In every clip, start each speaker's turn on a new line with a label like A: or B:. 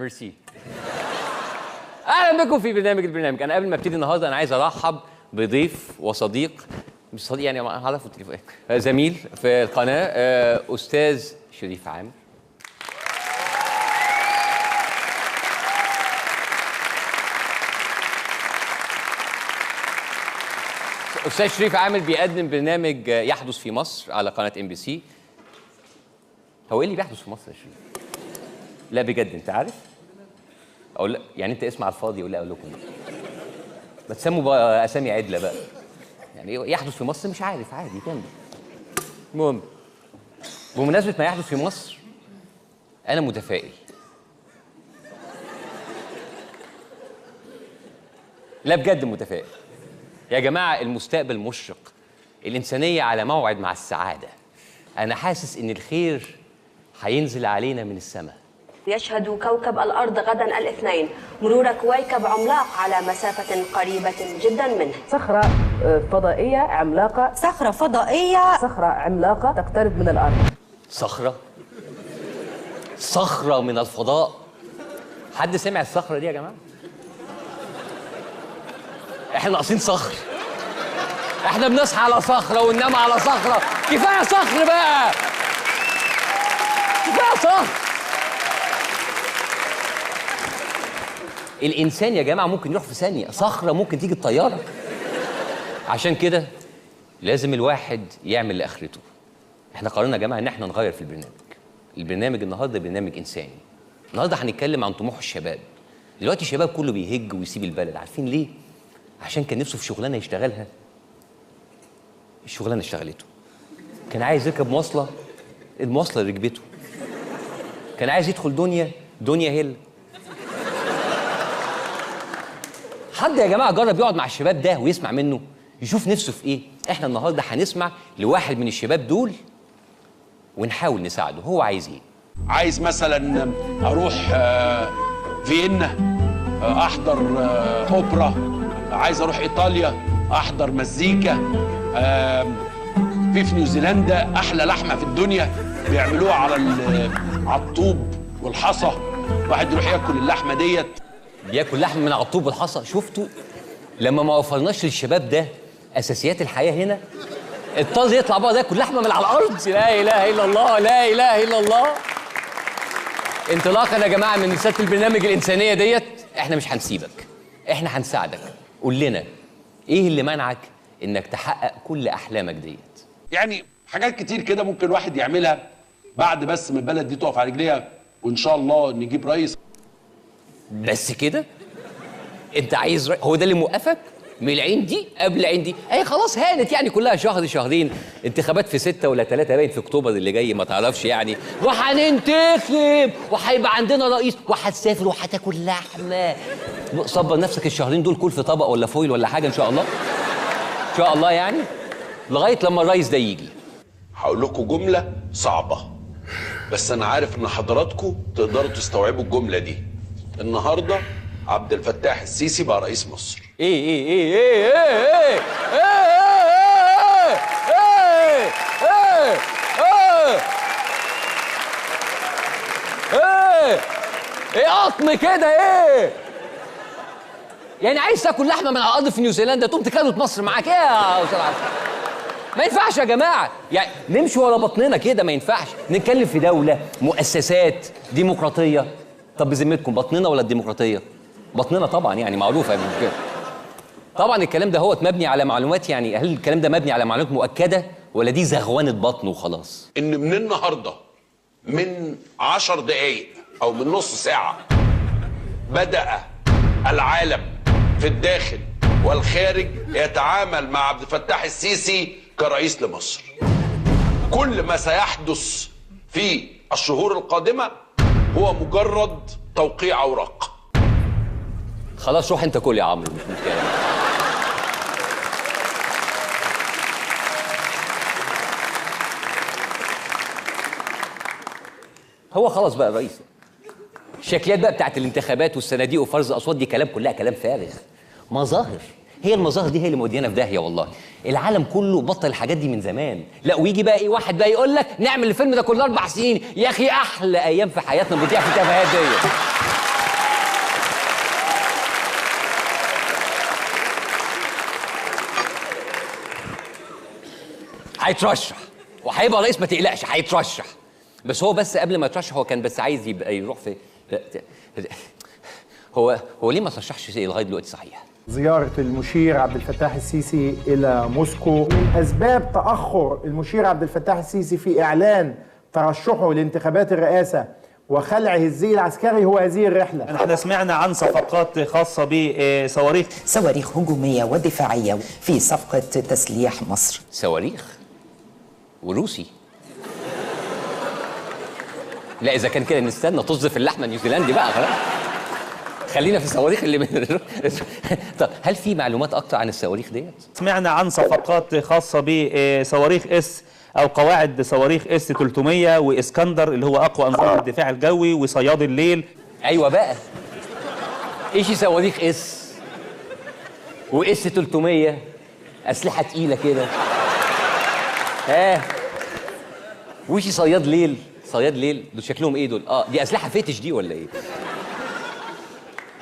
A: ميرسي. اهلا بكم في البرنامج. انا قبل ما ابتدي النهارده انا عايز ارحب بضيف وصديق، مش صديق يعني هعرفه التليفون، زميل في القناه، استاذ شريف عامر. استاذ شريف عامر بيقدم برنامج يحدث في مصر على قناه MBC. هو ايه اللي بيحدث في مصر يا شريف؟ لا بجد انت عارف؟ او لا يعني انت اسم على الفاضي ولا اقول لكم ما تسموا بقى اسامي عدله بقى. يعني يحدث في مصر مش عارف، عادي كمل. المهم بمناسبه ما يحدث في مصر انا متفائل. لا بجد متفائل يا جماعه. المستقبل مشرق، الانسانيه على موعد مع السعاده. انا حاسس ان الخير هينزل علينا من السماء.
B: يشهد كوكب الأرض غدا الاثنين مرور كويكب عملاق على مسافة قريبة جدا منه.
C: صخرة فضائية عملاقة.
B: صخرة فضائية.
C: صخرة عملاقة تقترب من الأرض.
A: صخرة من الفضاء. حد سمع الصخرة دي يا جماعة؟ احنا ناقصين صخر. احنا بنصحى على صخرة وننام على صخرة. كفاية صخر بقى. كفاية صخر. الإنسان يا جماعة ممكن يروح في ثانية، صخرة ممكن تيجي الطيارة. عشان كده لازم الواحد يعمل لآخرته. احنا قررنا يا جماعة إن احنا نغير في البرنامج النهارده برنامج إنساني. النهارده هنتكلم عن طموح الشباب. دلوقتي الشباب كله بيهج ويسيب البلد، عارفين ليه؟ عشان كان نفسه في شغلانة يشتغلها. الشغلانة اشتغلته. كان عايز يركب مواصلة، المواصلة ركبته. كان عايز يدخل دنيا هيل. حد يا جماعه جرب يقعد مع الشباب ده ويسمع منه يشوف نفسه في ايه؟ احنا النهارده هنسمع لواحد من الشباب دول ونحاول نساعده. هو عايز ايه؟
D: عايز مثلا اروح فيينا احضر اوبرا، عايز اروح ايطاليا احضر مزيكا، في نيوزيلندا احلى لحمه في الدنيا بيعملوها على الطوب والحصى، واحد يروح ياكل اللحمه ديت.
A: بياكل لحم من على الطوب والحصى. شفتوا لما ما وفرناش للشباب ده اساسيات الحياه هنا، اضطر يطلع بقى ياكل لحمه من على الارض. لا اله الا الله، لا اله الا الله. انطلاقا يا جماعه من رساله البرنامج الانسانيه ديت، احنا مش هنسيبك، احنا هنساعدك. قول لنا ايه اللي منعك انك تحقق كل احلامك ديت؟
D: يعني حاجات كتير كده ممكن الواحد يعملها بعد بس ما البلد دي تقف على رجليها، وان شاء الله نجيب رئيس.
A: بس كده؟ انت عايز هو ده اللي موقفك؟ من العين دي قبل العين دي، هي خلاص هانت يعني، كلها شهر شهرين، انتخابات في 6 ولا 3 باين في اكتوبر اللي جاي ما تعرفش يعني، وهننتخب وهيبقى عندنا رئيس وهتسافر وهتاكل لحمه. صبر نفسك الشهرين دول، كل في طبق ولا فويل ولا حاجه ان شاء الله. ان شاء الله يعني لغايه لما الرئيس ده يجي.
D: هقول لكم جمله صعبه بس انا عارف ان حضراتكم تقدروا تستوعبوا الجمله دي. النهارده عبد الفتاح السيسي بقى رئيس مصر.
A: ايه قطم كده ايه؟ يعني عايز تاكل لحمه من على الارض في نيوزيلندا تقوم تكلت مصر معاك؟ ايه يا استاذ عبد؟ ما ينفعش يا جماعه، يعني نمشي ورا بطننا كده، ما ينفعش. نتكلم في دوله، مؤسسات ديمقراطيه. طب بذمتكم بطننا ولا الديمقراطيه؟ بطننا طبعا، يعني معروفه من كده. طبعا الكلام ده هو مبني على معلومات، يعني هل الكلام ده مبني على معلومات مؤكده ولا دي زغوانه بطن وخلاص؟
D: ان من النهارده من 10 دقايق او من نص ساعه بدأ العالم في الداخل والخارج يتعامل مع عبد الفتاح السيسي كرئيس لمصر. كل ما سيحدث في الشهور القادمه هو مجرد توقيع اوراق.
A: خلاص روح انت كل يا عمرو، مش مشكله. هو خلاص بقى رئيس. الشكليات بقى بتاعت الانتخابات والصناديق وفرز الاصوات دي كلام، كلها كلام فارغ، مظاهر. هي المظاهر دي هي اللي مودينا في داهيه والله. العالم كله بطل الحاجات دي من زمان. لا ويجي بقى ايه واحد بقى يقول لك نعمل الفيلم ده كل 4 سنين. يا اخي احلى ايام في حياتنا بتضيع في التفاهات دي. هيترشح وهيبقى رئيس، ما تقلقش هيترشح. بس هو بس قبل ما يترشح هو كان بس عايز يبقى يروح في هو ليه ما ترشحش لغايه دلوقتي صحيح؟
E: زيارة المشير عبد الفتاح السيسي إلى موسكو من أسباب تأخر المشير عبد الفتاح السيسي في إعلان ترشحه لانتخابات الرئاسة وخلعه الزي العسكري هو هذه الرحلة.
F: احنا سمعنا عن صفقات خاصة
G: صواريخ هجومية ودفاعية في صفقة تسليح مصر.
A: صواريخ وروسي؟ لا إذا كان كده نستنى طز في اللحمة النيوزيلندي بقى خلاص. خلينا في الصواريخ اللي من طب هل في معلومات أكتر عن الصواريخ ديت؟
F: سمعنا عن صفقات خاصة بصواريخ اس أو قواعد صواريخ اس 300 واسكندر اللي هو أقوى أنظمة الدفاع الجوي وصياد الليل.
A: أيوة بقى. إيش صواريخ اس واس 300 أسلحة تقيلة كده. وإيش صياد ليل؟ صياد ليل دول شكلهم إيه دول؟ دي أسلحة فتش دي ولا إيه؟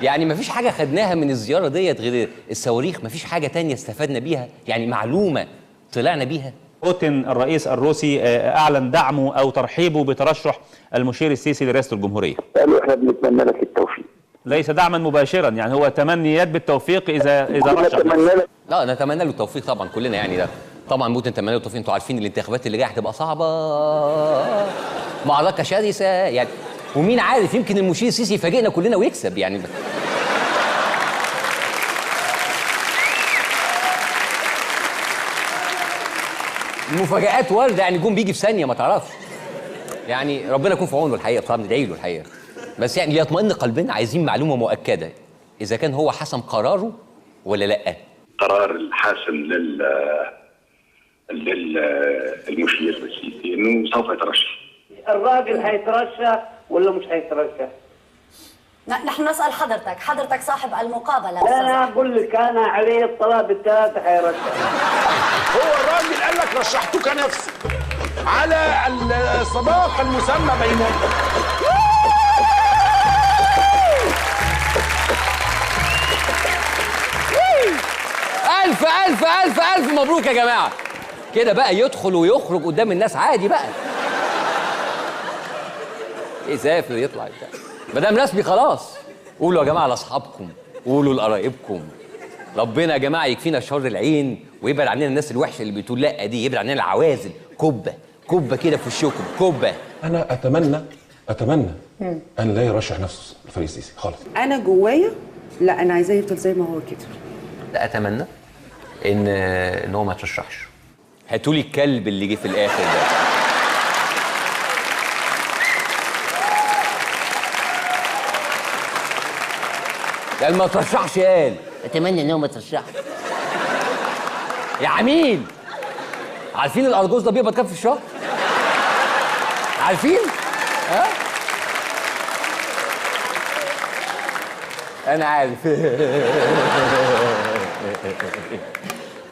A: يعني مفيش حاجة خدناها من الزيارة ديت غير الصواريخ؟ مفيش حاجة تانية استفدنا بيها؟ يعني معلومة طلعنا بيها؟
F: بوتين الرئيس الروسي أعلن دعمه أو ترحيبه بترشح المشير السيسي لرئاسة الجمهورية.
H: قالوا احنا بنتمنى لك التوفيق.
F: ليس دعما مباشرا، يعني هو تمنيات بالتوفيق إذا رشح.
A: لا نتمنى له التوفيق طبعا كلنا، يعني ده طبعا بوتين نتمنى له التوفيق. انتوا عارفين الانتخابات اللي جايه هتبقى صعبة، معركة شرسة يعني، ومين عارف يمكن المشير السيسي يفاجئنا كلنا ويكسب يعني. المفاجآت واردة يعني، جون بيجي في ثانية ما تعرفش. يعني ربنا يكون في عونه الحقيقة، طبعا ندعي له الحقيقة. بس يعني ليطمئن قلبنا عايزين معلومة مؤكدة إذا كان هو حسم قراره ولا لأ.
H: قرار الحاسم للمشير السيسي انه سوف يترشح.
I: الراجل هيترشح ولا مش هيترشح؟
J: نحن نسأل حضرتك صاحب المقابلة.
I: أنا أقول لك أنا عليه الطلب الثلاثة هيرشح.
D: هو الراجل قال لك رشحته كنفسي على الصداقة المسمى بينهم.
A: ألف ألف ألف ألف مبروك يا جماعة. كده بقى يدخل ويخرج قدام الناس عادي بقى. يسافر يطلع ما دام رسمي خلاص. قولوا يا جماعة لأصحابكم، قولوا لقرايبكم، ربنا يا جماعة يكفينا شر العين ويبعد عننا الناس الوحشة اللي بتقول لا دي، يبعد عننا العوازل. كبة كده في وشكم، كبة.
K: أنا أتمنى أن لا يرشح نفسه الفريق السيسي خالص.
L: أنا جوايا لا، أنا عايزاه يفضل زي ما هو كده.
A: لا أتمنى إن هو ما يترشحش. هاتولي الكلب اللي جه في الآخر ده. قال ما ترشحش، قال اتمنى ان هو ما يترشحش. يا عميل عارفين الارجوز ده بيقبض كام في الشهر؟ عارفين؟ انا عارف.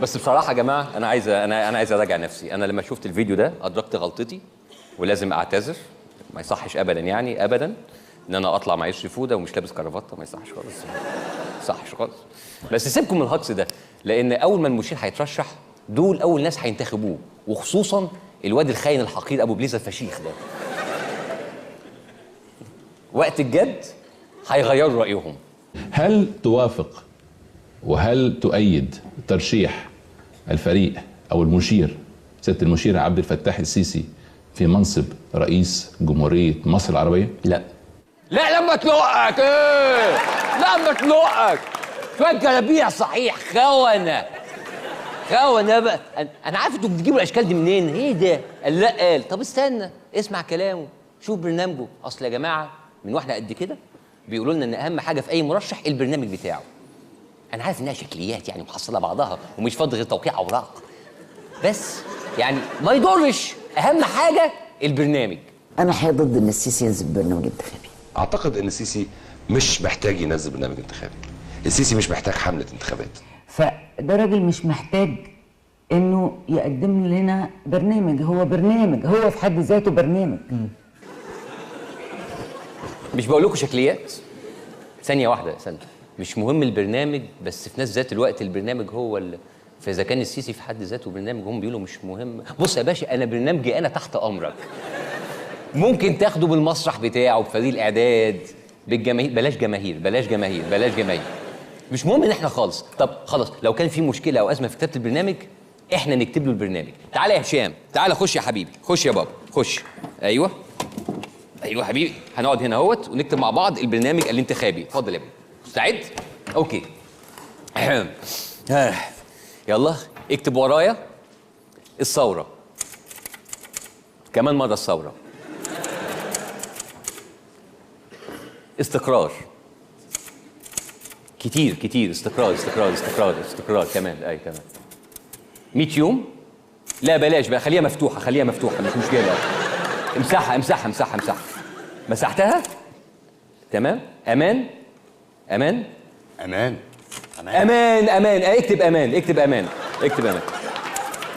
A: بس بصراحه يا جماعه انا عايز اراجع نفسي. انا لما شفت الفيديو ده ادركت غلطتي ولازم اعتذر. ما يصحش ابدا، يعني ابدا ان انا اطلع مع يوسف فوده ومش لابس كرافته. ما يصحش خالص، ما يصحش خالص. بس سيبكم من الهجص ده، لان اول ما المشير هيترشح دول اول ناس هينتخبوه، وخصوصا الواد الخاين الحقير ابو بليزه الفشيخ ده. وقت الجد هيغيروا رايهم.
M: هل توافق وهل تؤيد ترشيح الفريق او المشير سياده المشير عبد الفتاح السيسي في منصب رئيس جمهوريه مصر العربيه؟
A: لا لما تلقك لما تلقك شويه جلابيع صحيح. خونه بقى. انا عارف انتوا بتجيبوا الاشكال دي منين. ايه ده؟ قال لا، قال طب استنى اسمع كلامه، شوف برنامجه. اصل يا جماعه من واحنا قد كده بيقولوا لنا ان اهم حاجه في اي مرشح البرنامج بتاعه. انا عارف انها شكليات يعني محصله بعضها ومش فاضي غير توقيع اوراق، بس يعني ما يضرش، اهم حاجه البرنامج.
G: انا الحقيقه ضد ان السيسي ينزل برنامج انتخابي.
K: اعتقد ان السيسي مش محتاج ينزل برنامج انتخابي. السيسي مش محتاج حمله انتخابات.
L: فده راجل مش محتاج انه يقدم لنا برنامج. هو برنامج، هو في حد ذاته برنامج.
A: مش بقول لكم شكليات. ثانيه واحده، مش مهم البرنامج، بس في نفس ذات الوقت البرنامج هو فاذا كان السيسي في حد ذاته برنامج هم بيقولوا مش مهم. بص يا باشا، انا برنامجي انا تحت امرك. ممكن تاخده بالمسرح بتاعه، بفريق الاعداد، بالجماهير. بلاش جماهير، بلاش جماهير، بلاش جماهير. مش مهم ان احنا خالص. طب خلاص، لو كان في مشكله او ازمه في كتابه البرنامج احنا نكتب له البرنامج. تعالى يا هشام، تعالى خش يا حبيبي، خش يا بابا، خش. ايوه ايوه حبيبي، هنقعد هنا اهوت ونكتب مع بعض البرنامج الانتخابي. اتفضل يا ابني. مستعد؟ اوكي. يلا اكتب ورايا: الثوره. كمان مره: الثوره. استقرار. كتير كتير. استقرار استقرار استقرار استقرار. كمان. اي كمان. 100 يوم. لا بلاش بقى، خليها مفتوحه، خليها مفتوحه، مش مشكله. امسحها امسحها امسحها امسحها. مسحتها؟ تمام. امان. امان.
N: امان.
A: امان امان. اكتب امان، اكتب امان، اكتب امان.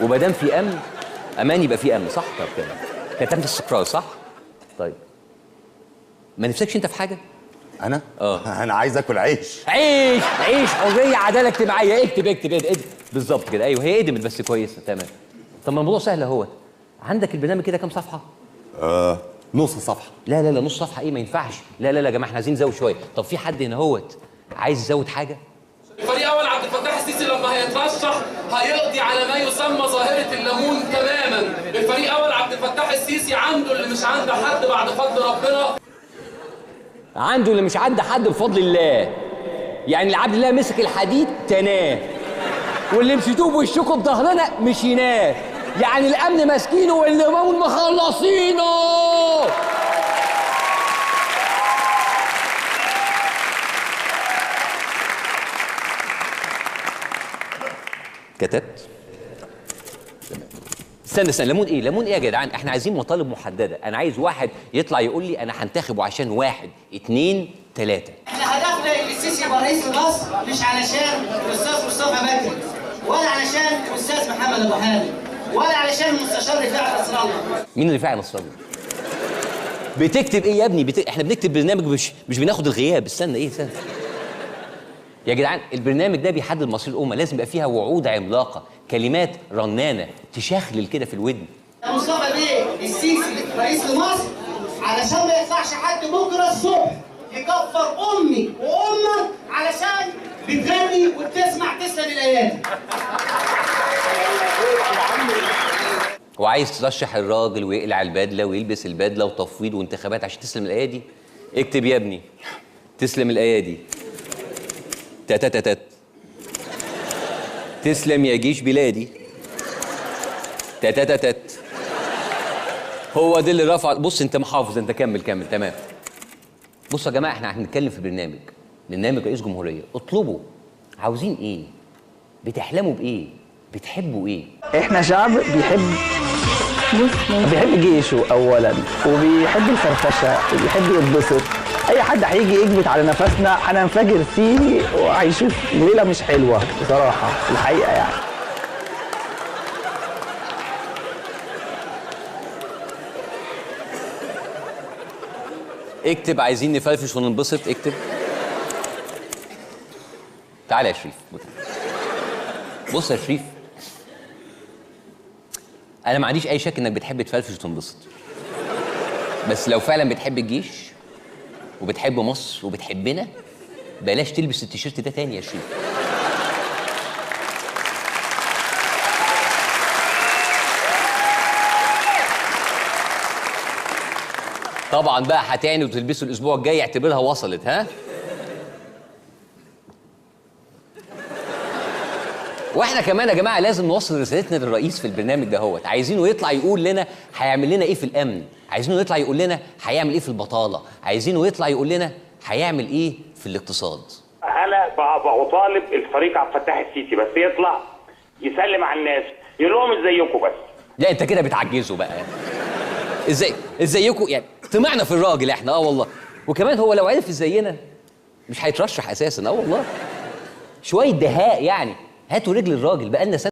A: وما دام في امن، امان يبقى في امن، صح؟ طب تمام. كتبت استقرار، صح؟ طيب. ما نفسكش انت في حاجه؟
N: انا؟ انا عايز اكل عيش.
A: عيش عيش، حريه، عداله اجتماعيه. اكتب اكتب اكتب, اكتب. بالظبط كده. ايوه هي قدمت بس كويسه. تمام. طب ما الموضوع سهل اهو. عندك البرنامج كده كام صفحه؟
N: نص صفحه.
A: لا لا لا، نص صفحه ايه؟ ما ينفعش. لا لا لا يا جماعه، احنا عايزين نزود شويه. طب في حد هنا اهوت عايز يزود حاجه؟
O: الفريق اول عبد الفتاح السيسي لما هيترشح هيقضي على ما يسمى ظاهره الليمون تماما. الفريق اول عبد الفتاح السيسي عنده اللي مش عند حد بعد فضل ربنا.
A: عنده اللي مش عند حد بفضل الله. يعني اللي عبد الله مسك الحديد تناه، واللي مشيتوه بوشكم بظهرنا مشيناه. يعني الامن ماسكينه والليمون مخلصينه. كتبت. استنى ليمون ايه؟ ليمون ايه يا جدعان؟ احنا عايزين مطالب محدده. انا عايز واحد يطلع يقول لي انا هنتخبه عشان 1 2 3.
P: احنا هدفنا ان السيسي يبقى رئيس مصر مش علشان الاستاذ مصطفى بكري، ولا علشان الاستاذ محمد ابو حامد، ولا علشان المستشار رفاعي نصر الله.
A: مين رفاعي نصر الله؟ بتكتب ايه يا ابني؟ احنا بنكتب برنامج مش بناخد الغياب. استنى ايه؟ استنى يا جدعان، البرنامج ده بيحدد مصير الامه. لازم يبقى فيها وعود عملاقه، كلمات رنانه تشخلل كده في الودن.
P: يا مصطفى بيه، السيسي رئيس لمصر علشان ما يطلعش حد بكره الصبح يكفر امي وامك علشان بتغني وبتسمع تسلم الايادي.
A: وعايز ترشح الراجل ويقلع البدله ويلبس البدله وتفويض وانتخابات عشان تسلم الايادي؟ اكتب يا ابني: تسلم الايادي. تتتتت. تسلم يا جيش بلادي. تتتتت. هو ده اللي رفع. بص انت محافظ، انت كمل كمل. تمام. بصوا يا جماعه، احنا هنتكلم في برنامج رئيس جمهوريه. اطلبوا. عاوزين ايه؟ بتحلموا بايه؟ بتحبوا ايه؟
Q: احنا شعب بيحب جيشه اولا، وبيحب الفرفشه، وبيحب يتبسط. اي حد هيجي يكبت على نفسنا هننفجر فيه وهيشوف ليله مش حلوه بصراحه الحقيقه يعني.
A: اكتب عايزين نفرفش وننبسط. اكتب. تعالى يا شريف. بص يا شريف، انا ما عنديش اي شك انك بتحب تفرفش وتنبسط، بس لو فعلا بتحب الجيش وبتحب مصر وبتحبنا بلاش تلبس التيشيرت ده تاني يا شريف. طبعا بقى هتعني وتلبسه الاسبوع الجاي اعتبرها وصلت. ها؟ واحنا كمان يا جماعه لازم نوصل رسالتنا للرئيس في البرنامج ده. هو عايزينه يطلع يقول لنا هيعمل لنا ايه في الامن، عايزينه يطلع يقول لنا هيعمل ايه في البطاله، عايزينه يطلع يقول لنا هيعمل ايه في الاقتصاد.
R: انا بطالب الفريق عبد الفتاح السيسي بس يطلع يسلم على الناس، يقول لهم ازيكم بس.
A: لا انت كده بتعجزه بقى. ازيكم يعني طمعنا في الراجل احنا. والله. وكمان هو لو عرف ازينا مش هيترشح اساسا. والله. شويه دهاء يعني. هاتوا رجل الراجل، بقالنا سنه